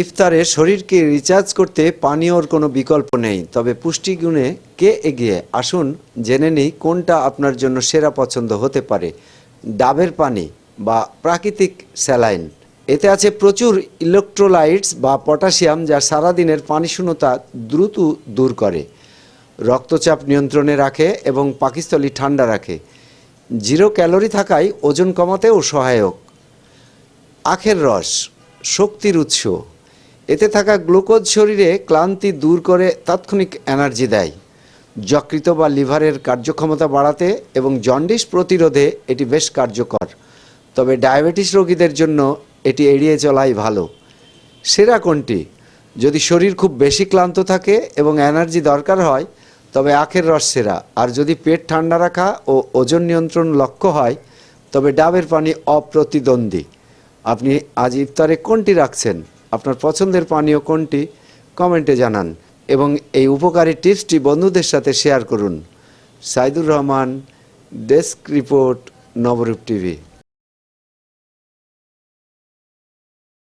ইফতারে শরীরকে রিচার্জ করতে পানীয়র কোনো বিকল্প নেই, তবে পুষ্টিগুণে কে এগিয়ে আসুন জেনে নিই কোনটা আপনার জন্য সেরা পছন্দ হতে পারে। ডাবের পানি বা প্রাকৃতিক স্যালাইন। এতে আছে প্রচুর ইলেকট্রোলাইটস বা পটাশিয়াম, যা সারাদিনের পানিশূন্যতা দ্রুত দূর করে, রক্তচাপ নিয়ন্ত্রণে রাখে এবং পাকস্থলী ঠান্ডা রাখে। 0 ক্যালোরি থাকায় ওজন কমাতেও সহায়ক। আখের রস শক্তির উৎস। এতে থাকা গ্লুকোজ শরীরে ক্লান্তি দূর করে তাৎক্ষণিক এনার্জি দেয়। যকৃত বা লিভারের কার্যক্ষমতা বাড়াতে এবং জন্ডিস প্রতিরোধে এটি বেশ কার্যকর, তবে ডায়াবেটিস রোগীদের জন্য এটি এড়িয়ে চলাই ভালো। সেরা কোনটি? যদি শরীর খুব বেশি ক্লান্ত থাকে এবং এনার্জি দরকার হয় তবে আখের রস সেরা, আর যদি পেট ঠান্ডা রাখা ও ওজন নিয়ন্ত্রণ লক্ষ্য হয় তবে ডাবের পানি অপ্রতিদ্বন্দ্বী। আপনি আজ ইফতারে কোনটি রাখছেন? আপনার পছন্দের পানীয় কোনটি? কমেন্টে জানান এবং এই উপকারী টিপসটি বন্ধুদের সাথে শেয়ার করুন। সাইদুর রহমান, ডেস্ক রিপোর্ট, নবরূপ টিভি।